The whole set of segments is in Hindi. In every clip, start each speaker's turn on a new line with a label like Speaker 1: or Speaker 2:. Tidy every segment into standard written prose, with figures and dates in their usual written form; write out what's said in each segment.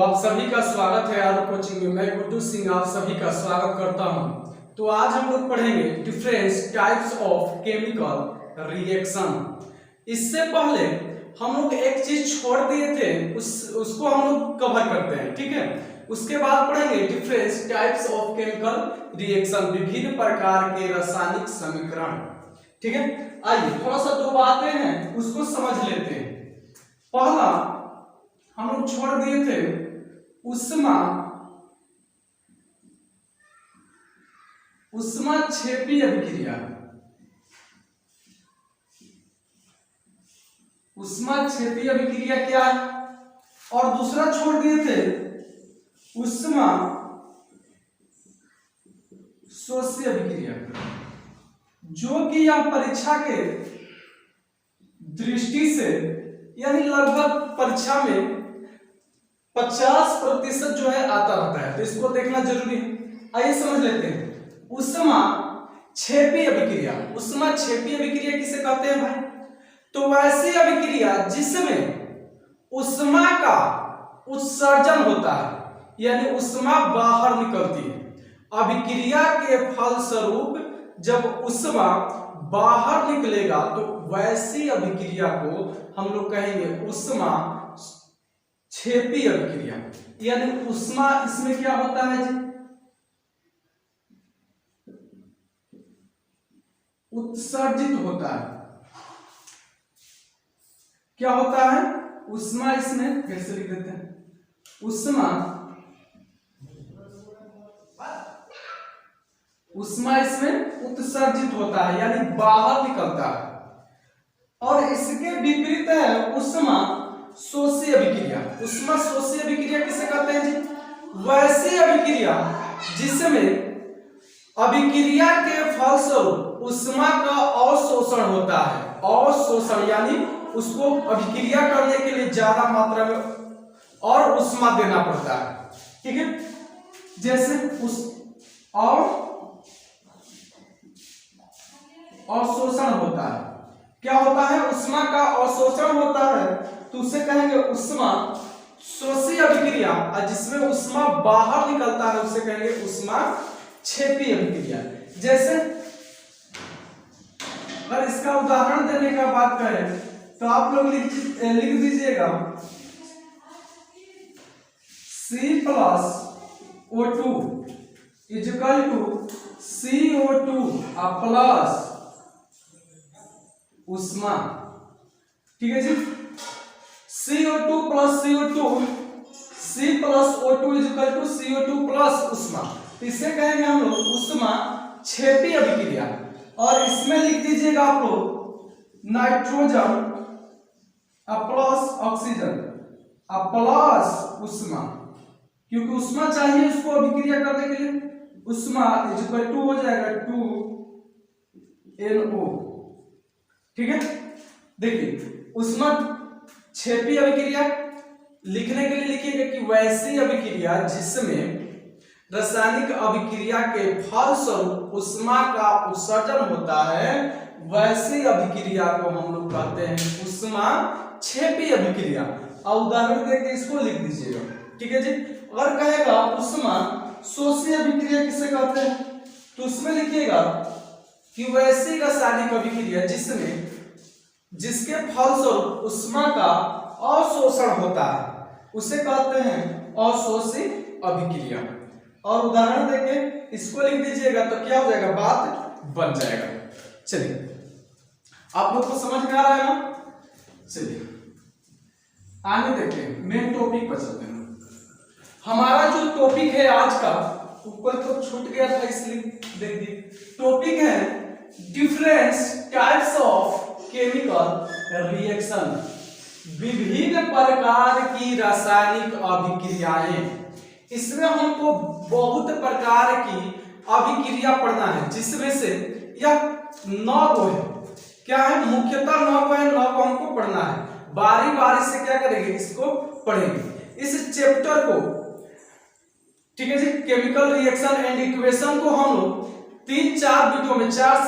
Speaker 1: आप सभी का स्वागत है आर कोचिंग में। मैं गुड्डू सिंह आप सभी का स्वागत करता हूं। तो आज हम लोग पढ़ेंगे different types of chemical reaction. इससे पहले हम लोग एक चीज छोड़ दिए थे, उसको हम लोग कवर करते हैं, ठीक है। उसके बाद पढ़ेंगे different types of chemical reaction, विभिन्न प्रकार के रासायनिक समीकरण, ठीक है। आइए थोड़ा सा दो बातें हैं उसको समझ लेते हैं। पहला हम लोग छोड़ दिए थे उष्माक्षेपी अभिक्रिया। उष्माक्षेपी अभिक्रिया क्या है, और दूसरा छोड़ दिए थे उष्मा शोषी अभिक्रिया, जो कि यह परीक्षा के दृष्टि से यानी लगभग परीक्षा में 50% जो है आता रहता है, तो इसको देखना जरूरी है। आइए समझ लेते हैं उष्माक्षेपी अभिक्रिया। उष्माक्षेपी अभिक्रिया किसे कहते हैं भाई? तो वैसी अभिक्रिया जिसमें उष्मा का उत्सर्जन होता है, यानी उष्मा बाहर निकलती है। अभिक्रिया के फलस्वरूप जब उष्मा बाहर निकलेगा तो वैसी अभिक्रिया को हम लोग कहेंगे उष्मा क्षेपी अभिक्रिया। यानी उष्मा इसमें क्या होता है जी? उत्सर्जित होता है। क्या होता है? उष्मा इसमें फिर से लिख देते हैं, उष्मा इसमें उत्सर्जित होता है यानी बाहर निकलता है। और इसके विपरीत है उष्मा शोषी अभिक्रिया। उष्मा शोषी अभिक्रिया किसे कहते हैं जी? वैसी अभिक्रिया जिसमें अभिक्रिया के फलस्वरूप उष्मा का अवशोषण होता है। अवशोषण यानी उसको अभिक्रिया करने के लिए ज्यादा मात्रा में और उष्मा देना पड़ता है, ठीक है। जैसे अवशोषण होता है। क्या होता है? उष्मा का अवशोषण होता है, तो उसे कहेंगे उष्मा शोषी अभिक्रिया। और जिसमें उष्मा बाहर निकलता है उसे कहेंगे उष्मा क्षेपी अभिक्रिया। जैसे अगर इसका उदाहरण देने का बात करें तो आप लोग लिख दीजिएगा C+O2 equal to CO2 plus उष्मा, ठीक है जी। CO2 plus CO2, C plus O2 equal to CO2 plus उष्मा, इसे कहेंगे हम लोग उष्मा क्षेपी अभिक्रिया। और इसमें लिख दीजिएगा आप लोग नाइट्रोजन प्लस ऑक्सीजन प्लस उष्मा, क्योंकि उष्मा चाहिए उसको अभिक्रिया करने के लिए। उष्मा इक्वल टू हो जाएगा 2NO, ठीक है। देखिए उष्मा क्षेपी अभिक्रिया लिखने के लिए लिखिएगा कि वैसी अभिक्रिया जिसमें रासायनिक अभिक्रिया के फलस्वरूप उष्मा का उत्सर्जन होता है, वैसी अभिक्रिया को हम लोग कहते हैं उष्मा क्षेपी अभिक्रिया। और उदाहरण देके इसको लिख दीजिएगा, ठीक है जी। अगर कहेगा उष्मा शोषी अभिक्रिया किसे कहते हैं, तो उसमें लिखिएगा कि वैसी रासायनिक अभिक्रिया जिसके फलस्वरूप उष्मा का अवशोषण होता है उसे कहते हैं अशोषी अभिक्रिया। और उदाहरण देके इसको लिख दीजिएगा तो क्या हो जाएगा, बात बन जाएगा। चलिए आप लोग को समझ में आ रहा है ना? चलिए आगे देखते हैं, मेन टॉपिक पर चलते हैं। हमारा जो टॉपिक है आज का, ऊपर तो छूट गया था इसलिए देखिए, टॉपिक है different types of chemical reaction, विभिन्न प्रकार की रासायनिक अभिक्रियाएं। इसमें हमको बहुत प्रकार की अभिक्रिया पढ़ना है, जिसमें से यह 9 को है। क्या है? मुख्यतः 9 को है, 9 को हमको पढ़ना है। बारी बारी से क्या करेंगे, इसको पढ़ेंगे इस चैप्टर को, ठीक है जी। केमिकल रिएक्शन एंड इक्वेशन को हम लोग 3-4 वीडियो में 4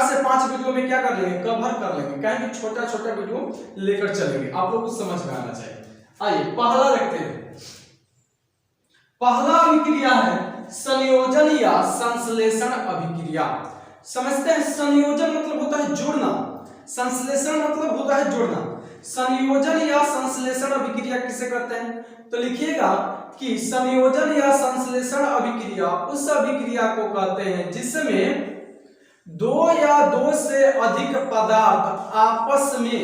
Speaker 1: से 5 वीडियो में क्या कर लेंगे, कवर कर लेंगे। कहेंगे छोटा छोटा वीडियो लेकर चलेंगे, आप लोग को समझ में आना चाहिए। आइए पहला देखते हैं पहला अभिक्रिया है संयोजन या संश्लेषण अभिक्रिया। समझते हैं, संयोजन मतलब होता है जोड़ना, संश्लेषण मतलब होता है जोड़ना। संयोजन या संश्लेषण अभिक्रिया किसे कहते हैं? तो लिखिएगा कि संयोजन या संश्लेषण अभिक्रिया उस अभिक्रिया को कहते हैं जिसमें दो या दो से अधिक पदार्थ आपस में,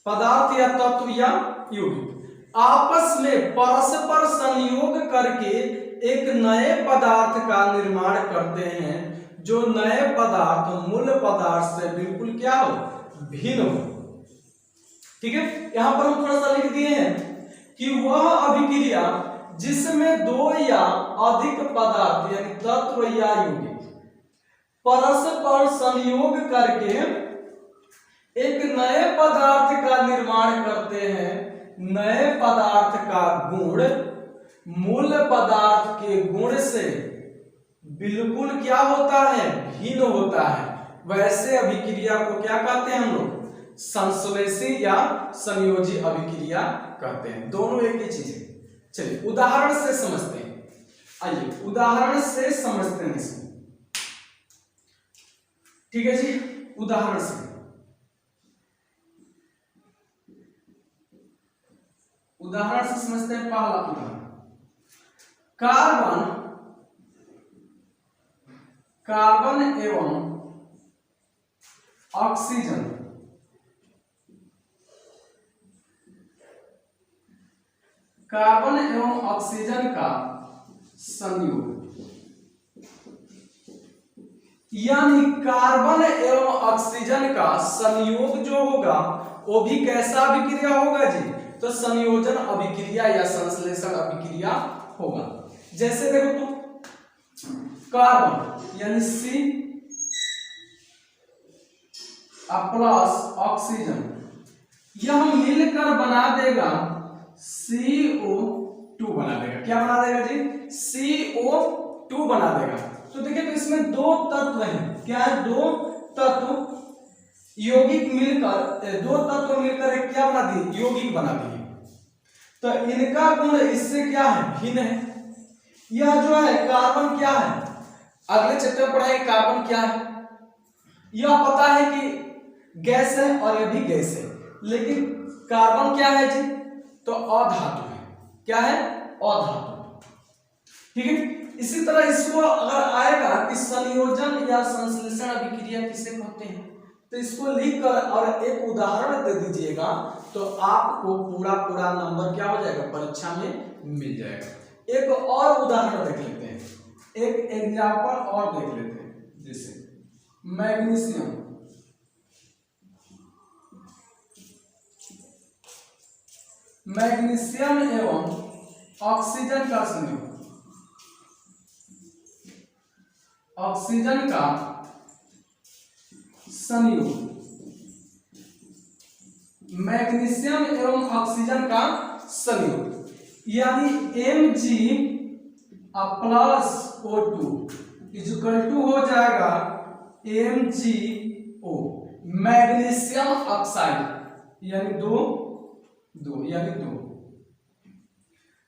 Speaker 1: पदार्थ या तत्व या यौगिक आपस में परस्पर संयोग करके एक नए पदार्थ का निर्माण करते हैं, जो नए पदार्थ मूल पदार्थ से बिल्कुल क्या हो, भिन्न हो। ठीक है, यहां पर हम थोड़ा सा लिख दिए हैं कि वह अभिक्रिया जिसमें दो या अधिक पदार्थ यानी तत्व या यौगिक परस्पर संयोग करके एक नए पदार्थ का निर्माण करते हैं, नए पदार्थ का गुण मूल पदार्थ के गुण से बिल्कुल क्या होता है, भिन्न होता है, वैसे अभिक्रिया को क्या कहते हैं हम लोग? संश्लेषी या संयोजी अभिक्रिया कहते हैं। दोनों एक ही चीज है। चलिए उदाहरण से समझते हैं, आइए उदाहरण से समझते हैं इसको। ठीक है जी, उदाहरण से समझते हैं। पहला उदाहरण, कार्बन एवं ऑक्सीजन का संयोग, यानी कार्बन एवं ऑक्सीजन का संयोग जो होगा वो भी कैसा अभिक्रिया होगा जी? तो संयोजन अभिक्रिया या संश्लेषण अभिक्रिया होगा। जैसे देखो तो कार्बन यानी C प्लस ऑक्सीजन, यह मिलकर बना देगा CO2 बना देगा। क्या बना देगा जी? CO2 बना देगा। तो देखिए, तो इसमें दो तत्व हैं। क्या है? दो तत्व यौगिक मिलकर, दो तत्व मिलकर एक क्या बना दिए? यौगिक बना दिए। तो इनका गुण इससे क्या है? भिन्न है। यह जो है कार्बन क्या है? अगले चैप्टर में पढ़ाएंगे कार्बन क्या है। यह पता है कि गैस है और यह भी गैस है, लेकिन कार्बन क्या है जी? तो अधातु है। क्या है? अधातु। ठीक है, इसी तरह इसको अगर आएगा कि संयोजन या संश्लेषण अभिक्रिया किसे कहते हैं, तो इसको लिखकर और एक उदाहरण दे दीजिएगा तो आपको पूरा नंबर क्या हो जाएगा, परीक्षा में मिल जाएगा। एक और उदाहरण देख लेते हैं, एक एग्जाम्पल और देख लेते हैं। जैसे मैग्नीशियम एवं ऑक्सीजन का संयोग, ऑक्सीजन का संयोग, मैग्नीशियम एवं ऑक्सीजन का संयोग, यानी Mg plus O2 equal to हो जाएगा MgO, मैग्नीशियम ऑक्साइड यानी दो यानी दो।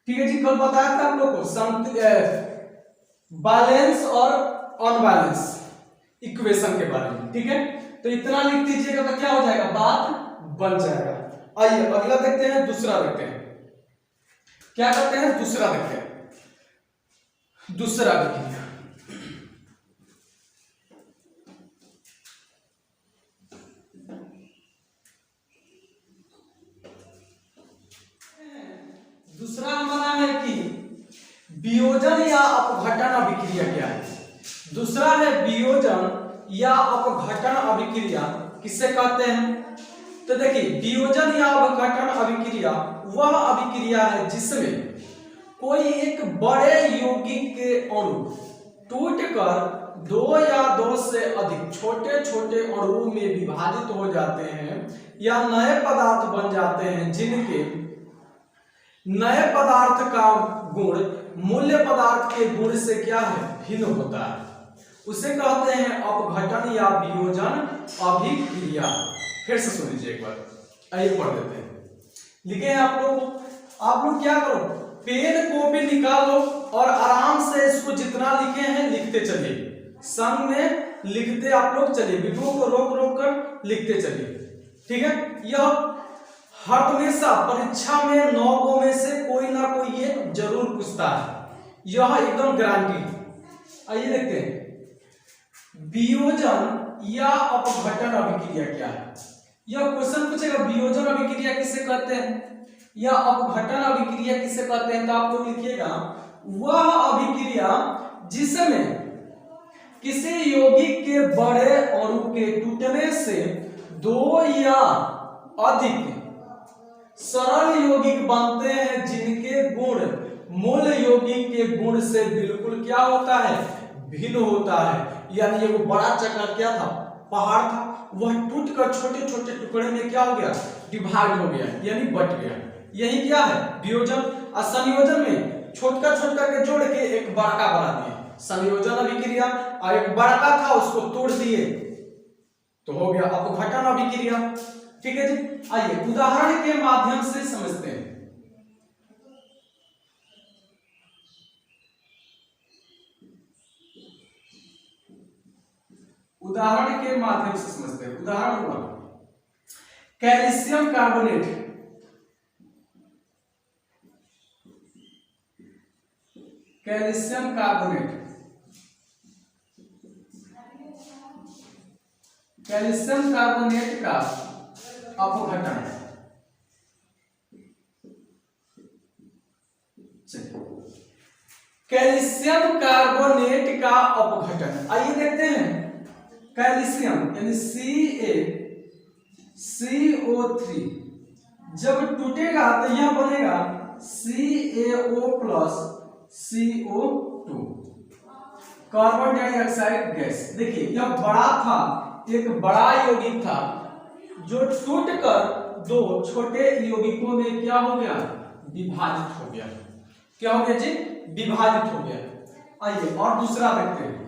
Speaker 1: ठीक है जी, कल बताया था आप लोग को बैलेंस और अनबैलेंस इक्वेशन के बारे में। ठीक है, तो इतना लिख दीजिएगा तो क्या हो जाएगा, बात बन जाएगा। आइए अगला देखते हैं, दूसरा देखते हैं। क्या करते हैं? दूसरा देखते हैं, दूसरा अभिक्रिया। दूसरा हमारा है कि वियोजन या अपघटन अभिक्रिया क्या है। दूसरा है वियोजन या अपघटन अभिक्रिया किसे कहते हैं? तो देखिए, वियोजन या अपघटन अभिक्रिया वह अभिक्रिया है जिसमें कोई एक बड़े यौगिक के अणु टूटकर दो या दो से अधिक छोटे छोटे अणुओं में विभाजित हो जाते हैं या नए पदार्थ बन जाते हैं, जिनके नए पदार्थ का गुण मूल्य पदार्थ के गुण से क्या है, भिन्न होता है। उसे कहते हैं अपघटन या वियोजन अभिक्रिया। फिर से सुन लीजिए एक बार, आइए पढ़ देते हैं। लिखे हैं आप लोग क्या करो, पेन कॉपी निकाल लो और आराम से इसको जितना लिखे हैं लिखते चलिए, संग में लिखते आप लोग चलिए, वीडियो को रोक रोक कर लिखते चलिए। ठीक है, यह हर हमेशा परीक्षा में 9 गो में से कोई ना कोई ये जरूर पूछता है, यह एकदम गारंटी। आइए देखते हैं, वियोजन या अपघटन अभिक्रिया क्या है। यह क्वेश्चन पूछेगा वियोजन अभिक्रिया किसे कहते हैं या अपघटन अभिक्रिया किसे कहते हैं, तो आप लोग लिखिएगा वह अभिक्रिया जिसमें किसी यौगिक के बड़े अणु के टूटने से 2 या अधिक सरल यौगिक बनते हैं जिनके गुण मूल यौगिक के गुण से बिल्कुल क्या होता है, भिन्न होता है। यानी ये बड़ा चक्कर क्या था, पहाड़ था, वह टूटकर छोटे छोटे टुकड़े में क्या हो गया, डिवाइड हो गया, यानी बट गया। यही क्या है वियोजन। और संयोजन में छोटका छोटका के जोड़ के एक बड़का बना दिए, संयोजन अभिक्रिया। और एक बड़का था उसको तोड़ दिए तो हो गया अपघटन अभिक्रिया। ठीक है जी, आइए उदाहरण के माध्यम से समझते हैं। उदाहरण के माध्यम से समझते हैं। उदाहरण हुआ calcium carbonate, calcium carbonate, calcium carbonate का अपघटन। कैल्शियम कार्बोनेट का अपघटन, आइए देखते हैं। कैल्शियम यानी CaCO3 जब टूटेगा तो यह बनेगा CaO plus CO2, carbon dioxide gas. देखिए यह बड़ा था, एक बड़ा यौगिक था जो टूटकर 2 छोटे यौगिकों में क्या हो गया, विभाजित हो गया। क्या हो गया जी, विभाजित हो गया। आइए और दूसरा देखते हैं।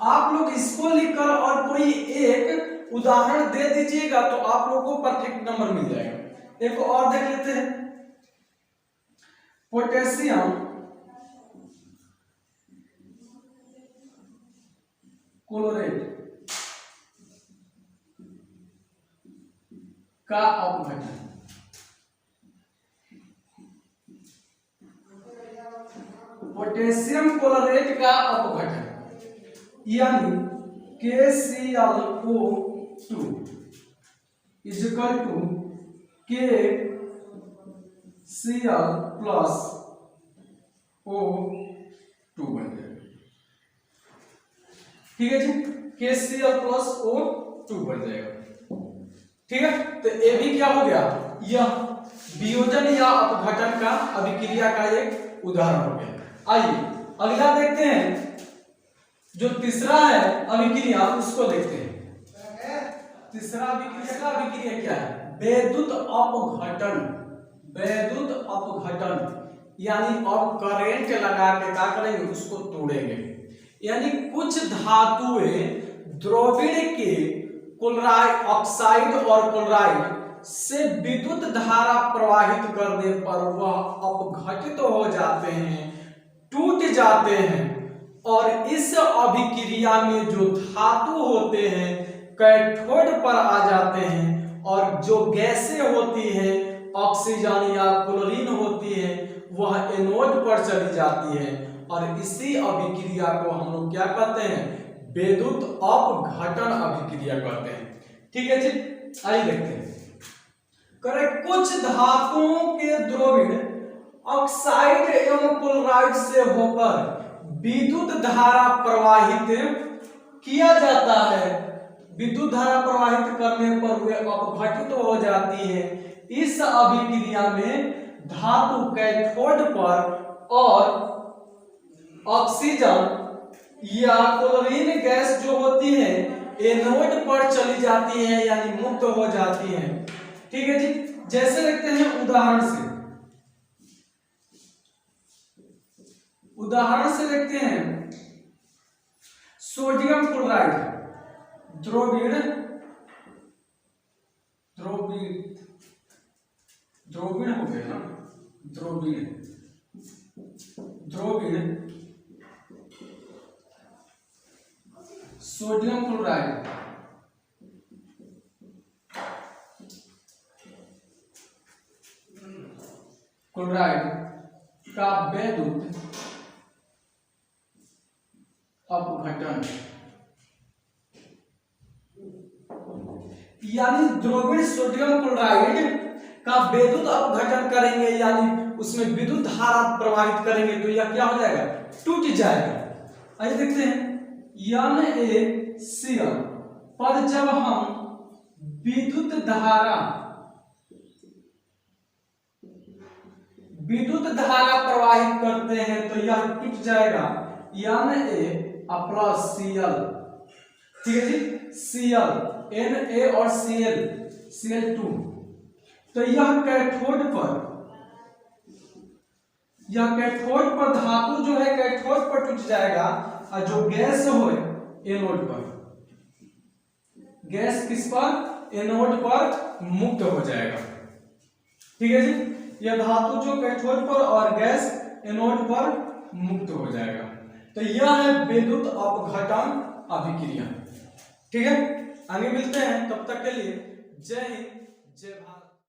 Speaker 1: आप लोग इसको लिखकर और कोई एक उदाहरण दे दीजिएगा तो आप लोगों को परफेक्ट नंबर मिल जाएगा। एक और देख लेते हैं, पोटेशियम क्लोराइड का अपघटन। पोटेशियम क्लोराइड का अपघटन यानी KClO2 is equal to KCl plus O2 बन गया। ठीक है जी, KCl प्लस O2 बन जाएगा। ठीक है, तो ये भी क्या हो गया, यह वियोजन या अपघटन का अभिक्रिया का एक उदाहरण हो गया। आइए अगला देखते हैं, जो तीसरा है अभिक्रिया उसको देखते हैं। तीसरा अभिक्रिया का अभिक्रिया क्या है, वैद्युत अपघटन। वैद्युत अपघटन यानी अब करंट लगा के क्या करेंगे, उसको तोड़ेंगे। यानी कुछ धातुएं द्रविण के क्लोराइड ऑक्साइड और क्लोराइड से विद्युत धारा प्रवाहित करने पर वह अपघटित हो जाते हैं, टूट जाते हैं। और इस अभिक्रिया में जो धातु होते हैं कैथोड पर आ जाते हैं और जो गैसें होती हैं ऑक्सीजन या क्लोरीन होती है वह एनोड पर चली जाती है। और इसी अभिक्रिया को हम लोग क्या कहते हैं, वैद्युत अपघटन अभिक्रिया कहते हैं। ठीक है जी, आइए देखते हैं। कुछ धातुओं के द्रव्य ऑक्साइड एवं क्लोराइड से होकर विद्युत धारा प्रवाहित किया जाता है। विद्युत धारा प्रवाहित करने पर वे अपघटित हो जाती है। इस अभिक्रिया में धातु कैथोड पर और ऑक्सीजन या क्लोरीन गैस जो होती है एनोड पर चली जाती है, यानी मुक्त हो जाती है। ठीक है जी, जैसे देखते हैं उदाहरण से। उदाहरण से देखते हैं, सोडियम क्लोराइड द्रविण द्रविण द्रविण हो गया ना, द्रविण द्रविण सोडियम क्लोराइड का वैद्युत अपघटन, यानी द्रविण सोडियम क्लोराइड का विद्युत अपघटन करेंगे, यानी उसमें विद्युत धारा प्रवाहित करेंगे, तो यह क्या हो जाएगा, टूट जाएगा। आइए देखते हैं, NaCl पर जब हम विद्युत धारा प्रवाहित करते हैं तो यह टूट जाएगा, Na+Cl, ठीक है जी, Cl, Na और Cl2, तो यह कैथोड पर धातु जो है कैथोड पर टूट जाएगा, और जो गैस हो एनोड पर, गैस किस पर, एनोड पर मुक्त हो जाएगा, ठीक है जी। यह धातु जो कैथोड पर और गैस एनोड पर मुक्त हो जाएगा, तो यह है विद्युत अपघटन अभिक्रिया, ठीक है। आगे मिलते हैं, तब तक के लिए जय हिंद जय भारत।